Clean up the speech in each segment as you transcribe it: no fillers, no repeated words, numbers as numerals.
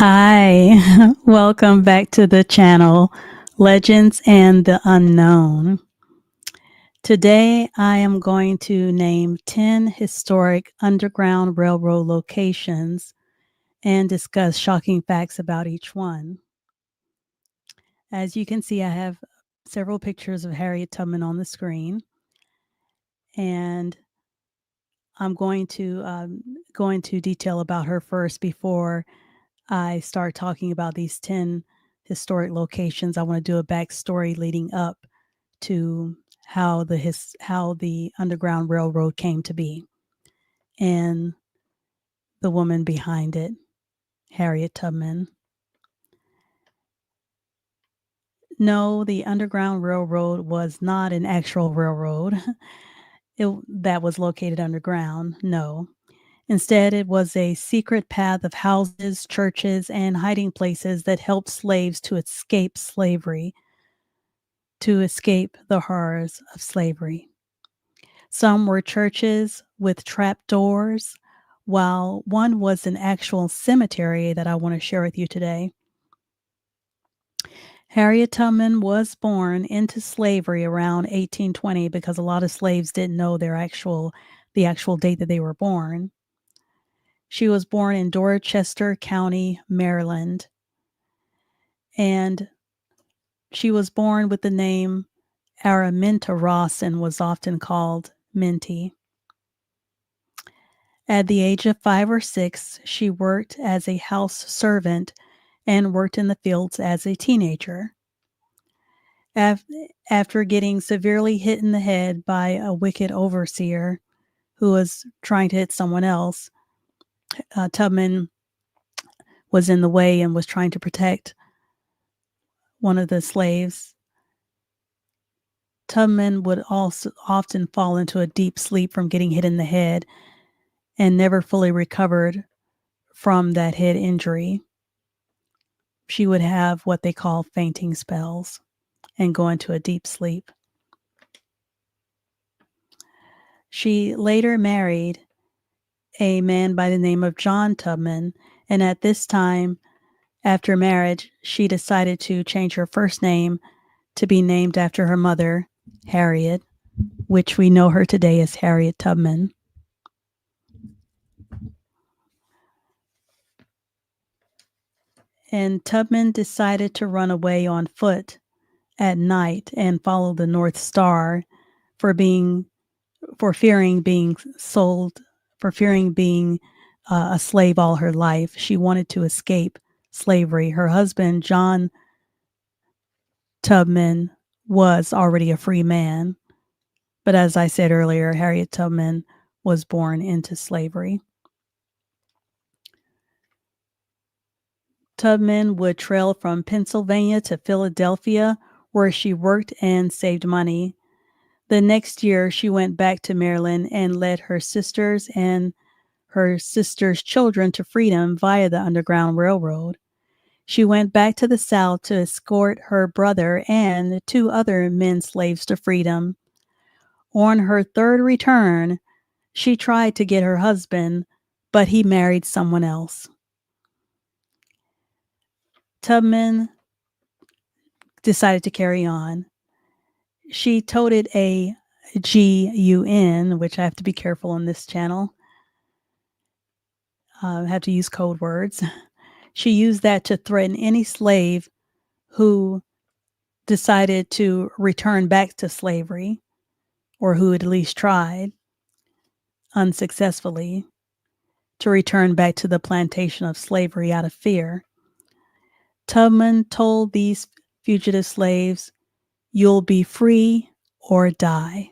Hi, welcome back to the channel, Legends and the Unknown. Today I am going to name 10 historic Underground Railroad locations and discuss shocking facts about each one. As you can see, I have several pictures of Harriet Tubman on the screen, and I'm going to go into detail about her first before I start talking about these 10 historic locations. I want to do a backstory leading up to how the Underground Railroad came to be and the woman behind it, Harriet Tubman. No, the Underground Railroad was not an actual railroad that was located underground. No. Instead, it was a secret path of houses, churches, and hiding places that helped slaves to escape slavery, to escape the horrors of slavery. Some were churches with trap doors, while one was an actual cemetery that I want to share with you today. Harriet Tubman was born into slavery around 1820 because a lot of slaves didn't know the actual date that they were born. She was born in Dorchester County, Maryland, and she was born with the name Araminta Ross and was often called Minty. At the age of 5 or 6, she worked as a house servant and worked in the fields as a teenager. After getting severely hit in the head by a wicked overseer who was trying to hit someone else, Tubman was in the way and was trying to protect one of the slaves. Tubman would also often fall into a deep sleep from getting hit in the head and never fully recovered from that head injury. She would have what they call fainting spells and go into a deep sleep. She later married a man by the name of John Tubman, and at this time, after marriage, she decided to change her first name to be named after her mother, Harriet, which we know her today as Harriet Tubman. And Tubman decided to run away on foot at night and follow the North Star for fearing being a slave all her life. She wanted to escape slavery. Her husband, John Tubman, was already a free man. But as I said earlier, Harriet Tubman was born into slavery. Tubman would trail from Pennsylvania to Philadelphia, where she worked and saved money. The next year, she went back to Maryland and led her sisters and her sisters' children to freedom via the Underground Railroad. She went back to the South to escort her brother and 2 other men slaves to freedom. On her third return, she tried to get her husband, but he married someone else. Tubman decided to carry on. She toted a gun, which I have to be careful on this channel. I have to use code words. She used that to threaten any slave who decided to return back to slavery, or who had at least tried unsuccessfully to return back to the plantation of slavery out of fear. Tubman told these fugitive slaves, "You'll be free or die."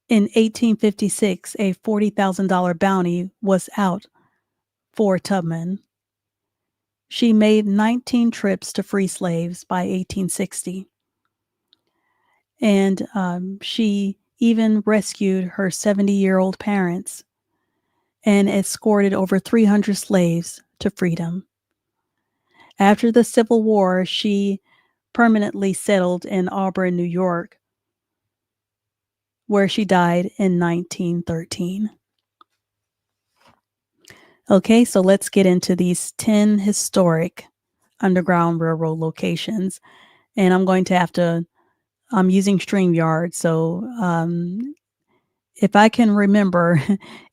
In 1856, a $40,000 bounty was out for Tubman. She made 19 trips to free slaves by 1860. And she even rescued her 70-year-old parents and escorted over 300 slaves to freedom. After the Civil War, she permanently settled in Auburn, New York, where she died in 1913. Okay, so let's get into these 10 historic Underground Railroad locations. And I'm going to have to, I'm using StreamYard. So if I can remember,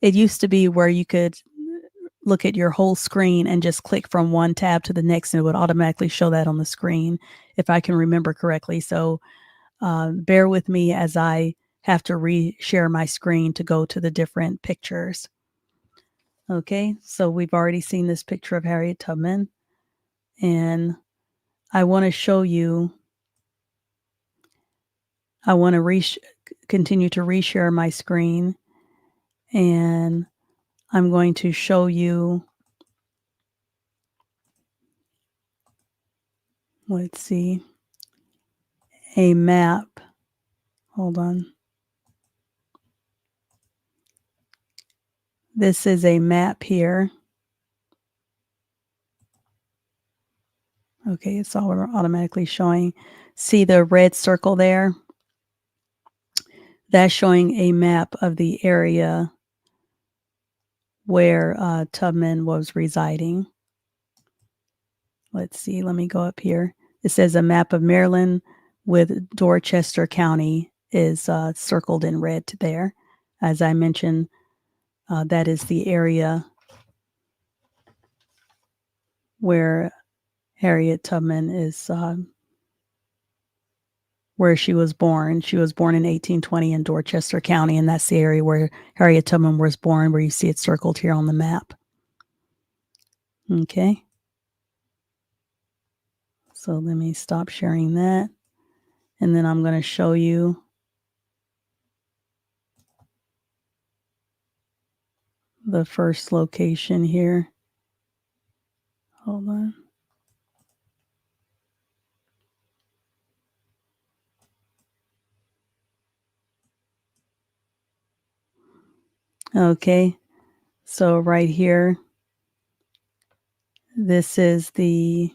it used to be where you could look at your whole screen and just click from one tab to the next, and it would automatically show that on the screen, if I can remember correctly. So bear with me as I have to re-share my screen to go to the different pictures. Okay, so we've already seen this picture of Harriet Tubman, and I want to show you, I want to continue to reshare my screen, and I'm going to show you, let's see, a map. Hold on. This is a map here. Okay, it's all automatically showing. See the red circle there? That's showing a map of the area where Tubman was residing. Let's see, let me go up here. It says a map of Maryland with Dorchester County is circled in red there. As I mentioned, that is the area where Harriet Tubman is, where she was born. She was born in 1820 in Dorchester County, and that's the area where Harriet Tubman was born, where you see it circled here on the map. Okay. So let me stop sharing that. And then I'm going to show you the first location here. Hold on. Okay. So right here, this is the,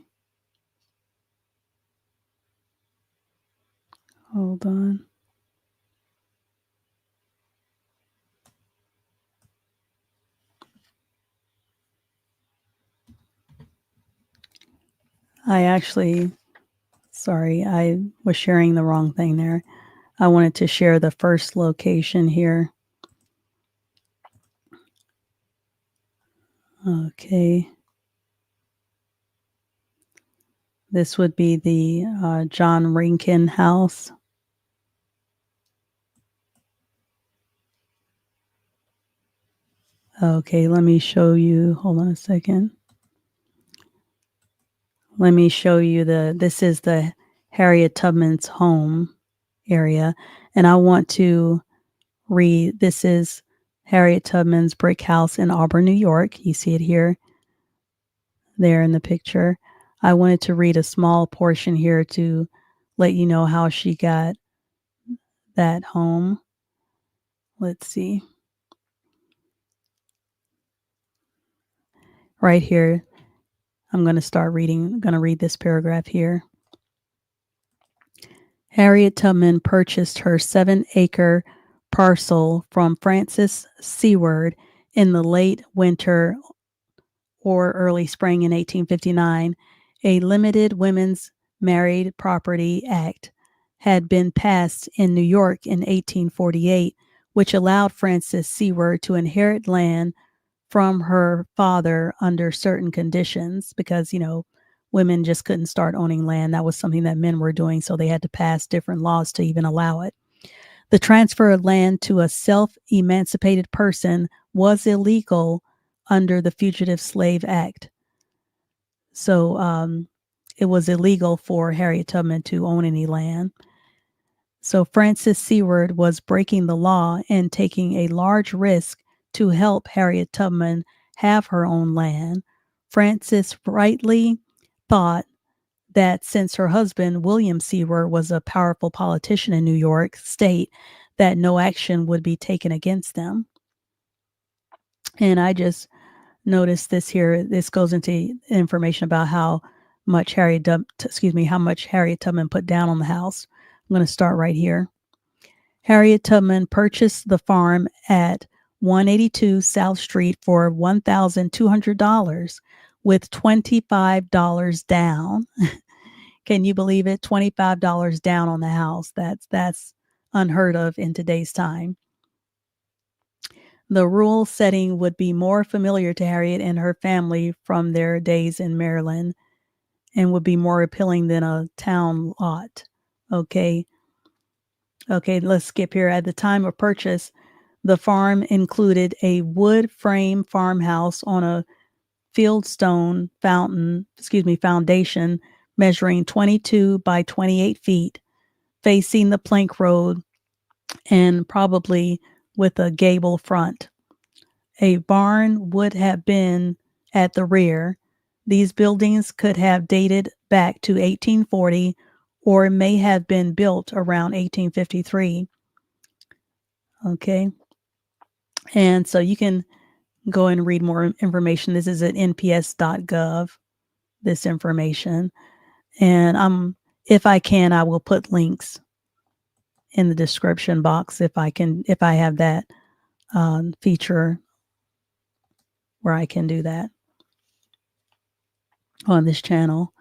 hold on. Sorry, I was sharing the wrong thing there. I wanted to share the first location here. Okay. This would be the John Rankin house. Okay, let me show you. Hold on a second. Let me show you this is the Harriet Tubman's home area. And I want to read, this is Harriet Tubman's brick house in Auburn, New York. You see it here, there in the picture. I wanted to read a small portion here to let you know how she got that home. Let's see. Right here, I'm going to start reading. I'm going to read this paragraph here. Harriet Tubman purchased her 7-acre parcel from Francis Seward in the late winter or early spring in 1859. A limited women's married property act had been passed in New York in 1848, which allowed Frances Seward to inherit land from her father under certain conditions because, women just couldn't start owning land. That was something that men were doing, so they had to pass different laws to even allow it. The transfer of land to a self-emancipated person was illegal under the Fugitive Slave Act. So it was illegal for Harriet Tubman to own any land. So Frances Seward was breaking the law and taking a large risk to help Harriet Tubman have her own land. Frances rightly thought that since her husband, William Seward, was a powerful politician in New York State, that no action would be taken against them. And I just noticed this here. This goes into information about how much Harriet Tubman put down on the house. I'm going to start right here. Harriet Tubman purchased the farm at 182 South Street for $1,200 with $25 down. Can you believe it? $25 down on the house. That's unheard of in today's time. The rural setting would be more familiar to Harriet and her family from their days in Maryland and would be more appealing than a town lot. Okay. Okay, let's skip here. At the time of purchase, the farm included a wood frame farmhouse on a fieldstone foundation measuring 22 by 28 feet, facing the plank road and probably with a gable front. A barn would have been at the rear. These buildings could have dated back to 1840 or may have been built around 1853. Okay. And so you can go and read more information. This is at nps.gov, this information. And if I can, I will put links in the description box if I have that feature where I can do that on this channel.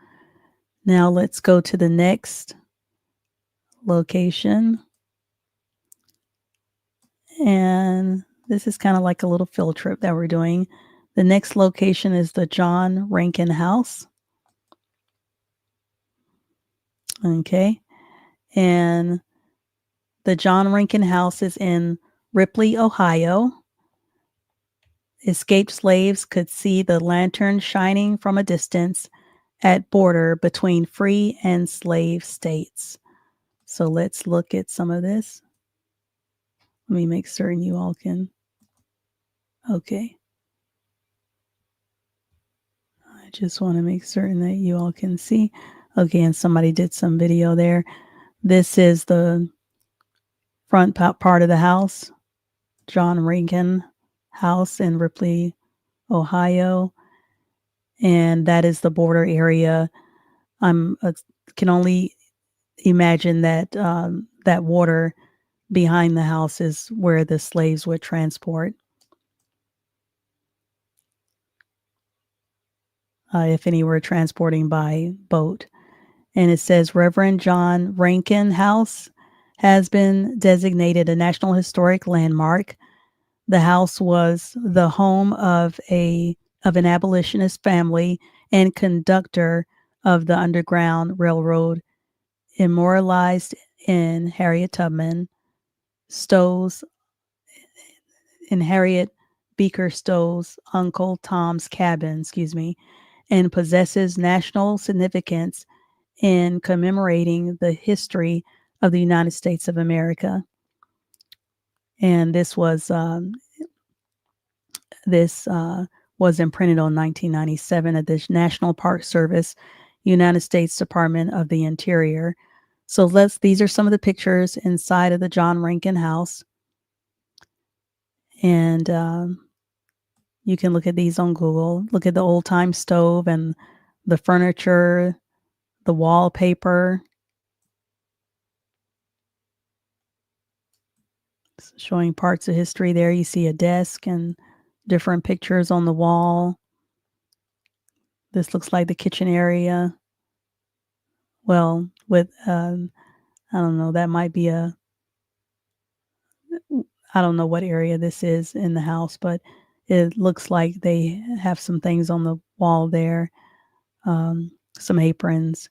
Now let's go to the next location. And this is kind of like a little field trip that we're doing. The next location is the John Rankin House. Okay. And the John Rankin House is in Ripley, Ohio. Escaped slaves could see the lantern shining from a distance at border between free and slave states. So let's look at some of this. Let me make certain you all can. Okay. I just want to make certain that you all can see. Okay, and somebody did some video there. This is the front part of the house, John Rankin House in Ripley, Ohio. And that is the border area. Can only imagine that that water behind the house is where the slaves would transport. If any were transporting by boat. And it says Reverend John Rankin House has been designated a National Historic Landmark. The house was the home of an abolitionist family and conductor of the Underground Railroad, immortalized in Harriet Tubman, Stowe's in Harriet Beecher Stowe's Uncle Tom's Cabin, and possesses national significance in commemorating the history of the United States of America. And this was imprinted on 1997 at the National Park Service, United States Department of the Interior. So these are some of the pictures inside of the John Rankin House. And you can look at these on Google. Look at the old time stove and the furniture, the wallpaper. Showing parts of history there. You see a desk and different pictures on the wall. This looks like the kitchen area. Well, with, I don't know, that might be I don't know what area this is in the house, but it looks like they have some things on the wall there. Some aprons,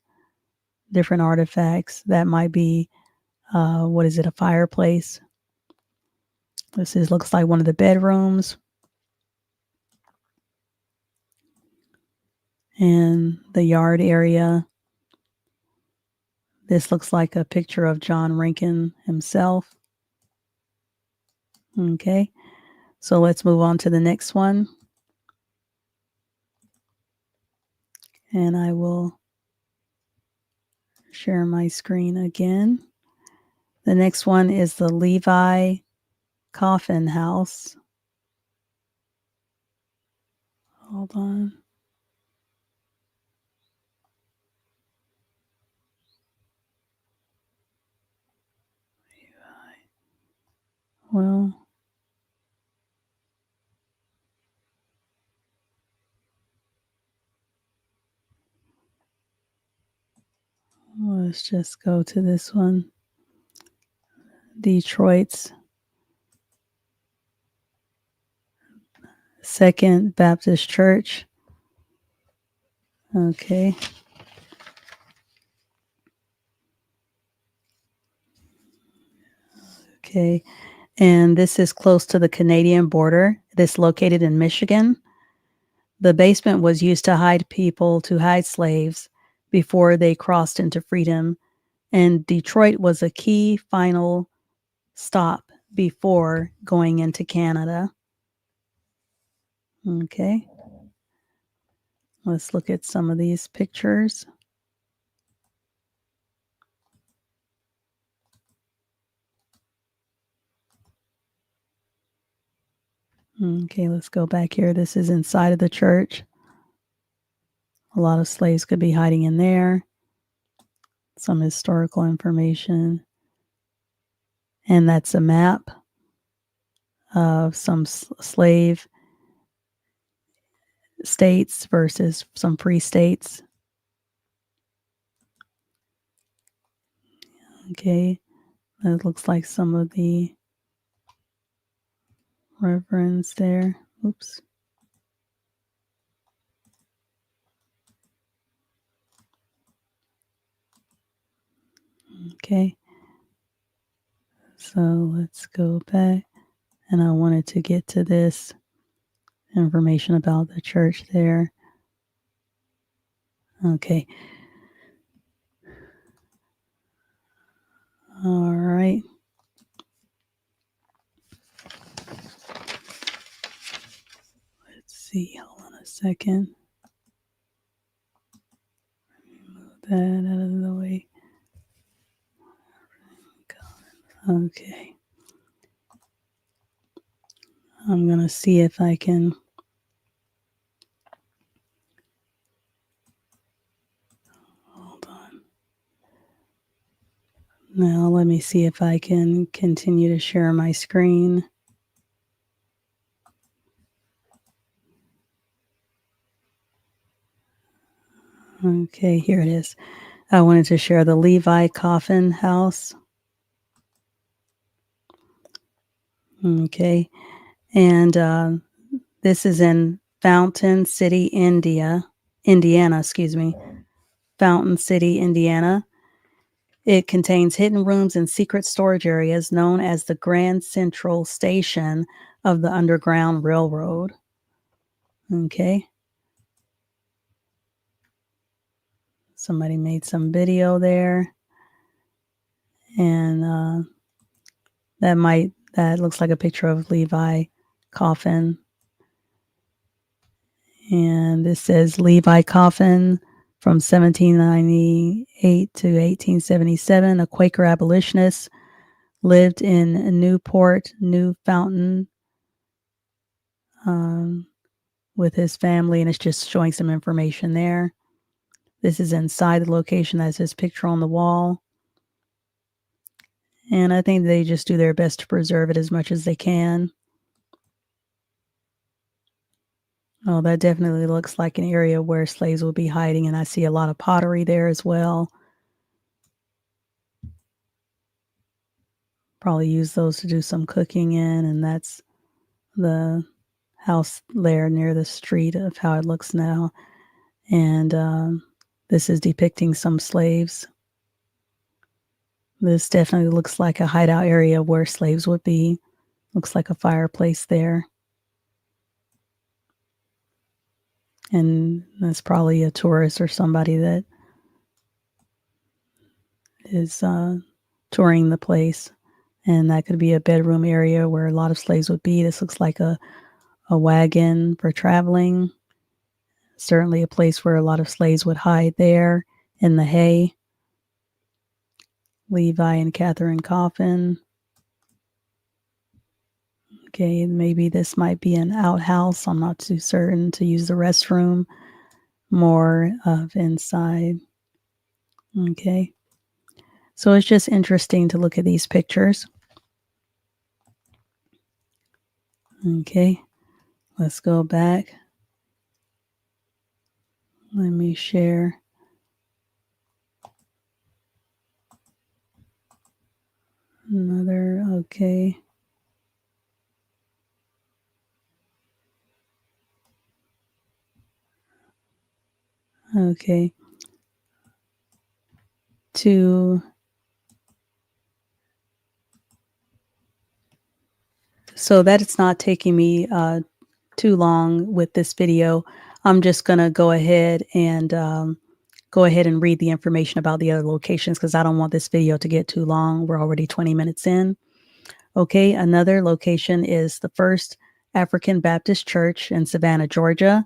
different artifacts. That might be, a fireplace. Looks like one of the bedrooms. And the yard area. This looks like a picture of John Rankin himself. Okay, so let's move on to the next one. And I will share my screen again. The next one is the Levi Coffin House. Hold on. Well, Let's just go to this one. Detroit's Second Baptist Church. Okay. Okay. And this is close to the Canadian border. This is located in Michigan. The basement was used to hide slaves before they crossed into freedom. And Detroit was a key final stop before going into Canada. Okay. Let's look at some of these pictures. Okay, let's go back here. This is inside of the church. A lot of slaves could be hiding in there. Some historical information. And that's a map of some slave states versus some free states. Okay, that looks like some of the reference there. Oops. Okay, so let's go back. And I wanted to get to this information about the church there. Okay. All right. Let's see. Hold on a second. Move that out of the way. Okay. I'm going to see if I can. Hold on. Now let me see if I can continue to share my screen. Okay, here it is. I wanted to share the Levi Coffin house. Okay, and this is in Fountain City, Indiana, Fountain City, Indiana. It contains hidden rooms and secret storage areas known as the Grand Central Station of the Underground Railroad. Okay. Somebody made some video there. And that looks like a picture of Levi Coffin. And this says Levi Coffin from 1798 to 1877, a Quaker abolitionist, lived in Newport, New Fountain, with his family, and it's just showing some information there. This is inside the location. That's his picture on the wall. And I think they just do their best to preserve it as much as they can. Oh, that definitely looks like an area where slaves will be hiding, and I see a lot of pottery there as well. Probably use those to do some cooking in, and that's the house there near the street of how it looks now. And this is depicting some slaves. This definitely looks like a hideout area where slaves would be. Looks like a fireplace there. And that's probably a tourist or somebody that is touring the place. And that could be a bedroom area where a lot of slaves would be. This looks like a wagon for traveling. Certainly a place where a lot of slaves would hide there in the hay. Levi and Catherine Coffin. Okay, maybe this might be an outhouse. I'm not too certain, to use the restroom. More of inside. Okay. So it's just interesting to look at these pictures. Okay. Let's go back. Let me share. Another, okay. Okay. So that it's not taking me too long with this video, I'm just going to go ahead and read the information about the other locations because I don't want this video to get too long. We're already 20 minutes in. Okay, another location is the First African Baptist Church in Savannah, Georgia.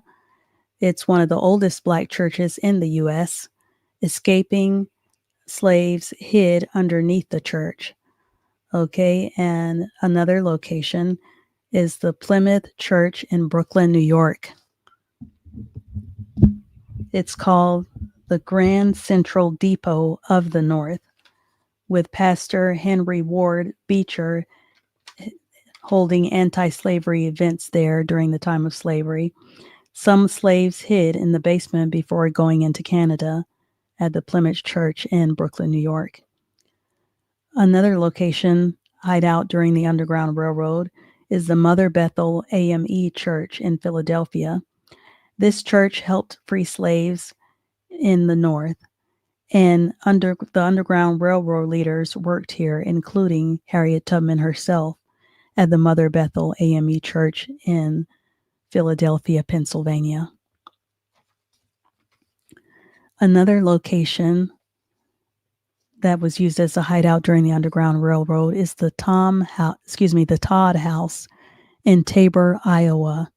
It's one of the oldest Black churches in the U.S. Escaping slaves hid underneath the church. Okay, and another location is the Plymouth Church in Brooklyn, New York. It's called the Grand Central Depot of the North, with Pastor Henry Ward Beecher holding anti-slavery events there during the time of slavery. Some slaves hid in the basement before going into Canada at the Plymouth Church in Brooklyn, New York. Another location hideout during the Underground Railroad is the Mother Bethel AME Church in Philadelphia. This church helped free slaves in the North, and the Underground Railroad leaders worked here, including Harriet Tubman herself, at the Mother Bethel AME Church in Philadelphia, Pennsylvania. Another location that was used as a hideout during the Underground Railroad is the Todd House in Tabor, Iowa,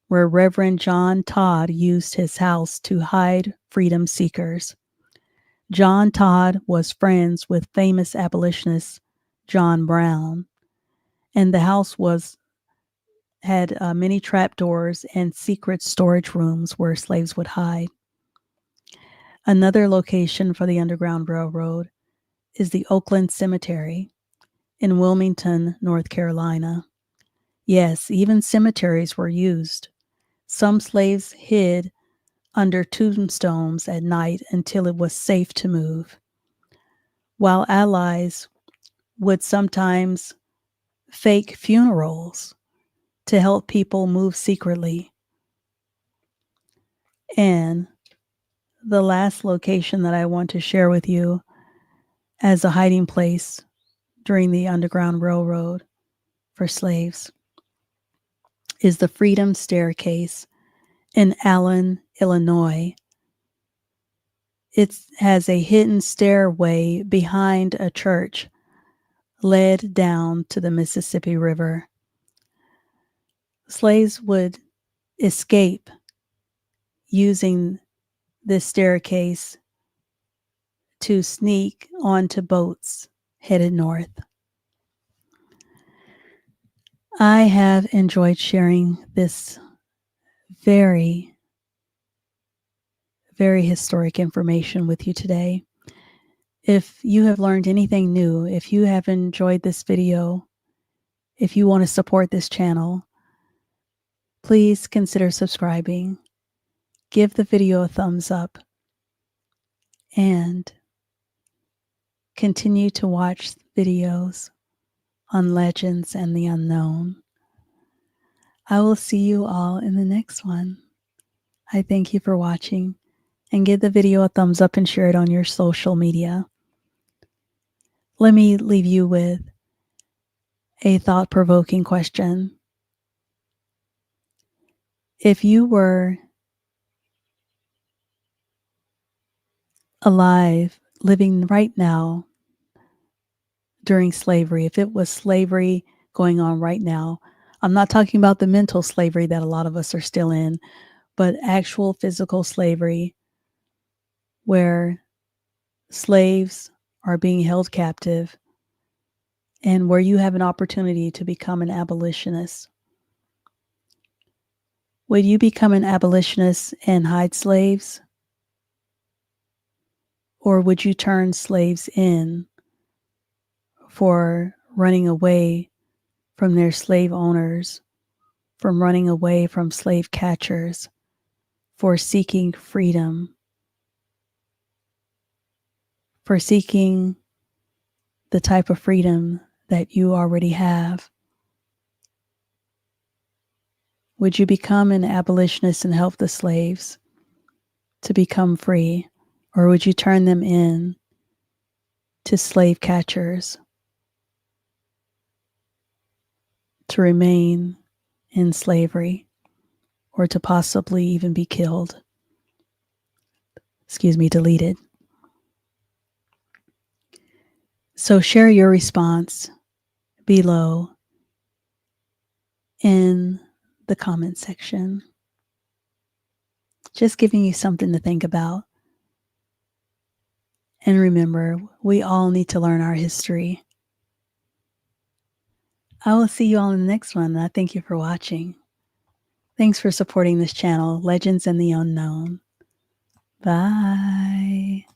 where Reverend John Todd used his house to hide freedom seekers. John Todd was friends with famous abolitionist John Brown, and the house had many trapdoors and secret storage rooms where slaves would hide. Another location for the Underground Railroad is the Oakland Cemetery in Wilmington, North Carolina. Yes, even cemeteries were used. Some slaves hid under tombstones at night until it was safe to move, while allies would sometimes fake funerals to help people move secretly. And the last location that I want to share with you as a hiding place during the Underground Railroad for slaves is the Freedom Staircase in Allen, Illinois. It has a hidden stairway behind a church led down to the Mississippi River. Slaves would escape using this staircase to sneak onto boats headed north. I have enjoyed sharing this very, very historic information with you today. If you have learned anything new, if you have enjoyed this video, if you want to support this channel, please consider subscribing, give the video a thumbs up, and continue to watch videos on legends and the unknown. I will see you all in the next one. I thank you for watching, and give the video a thumbs up and share it on your social media. Let me leave you with a thought-provoking question. If you were alive, living right now during slavery, if it was slavery going on right now, I'm not talking about the mental slavery that a lot of us are still in, but actual physical slavery where slaves are being held captive and where you have an opportunity to become an abolitionist. Would you become an abolitionist and hide slaves? Or would you turn slaves in for running away from their slave owners, from running away from slave catchers, for seeking freedom, for seeking the type of freedom that you already have? Would you become an abolitionist and help the slaves to become free? Or would you turn them in to slave catchers to remain in slavery or to possibly even be killed? Deleted. So share your response below in the comment section. Just giving you something to think about. And remember, we all need to learn our history. I will see you all in the next one. I thank you for watching. Thanks for supporting this channel, Legends and the Unknown. Bye.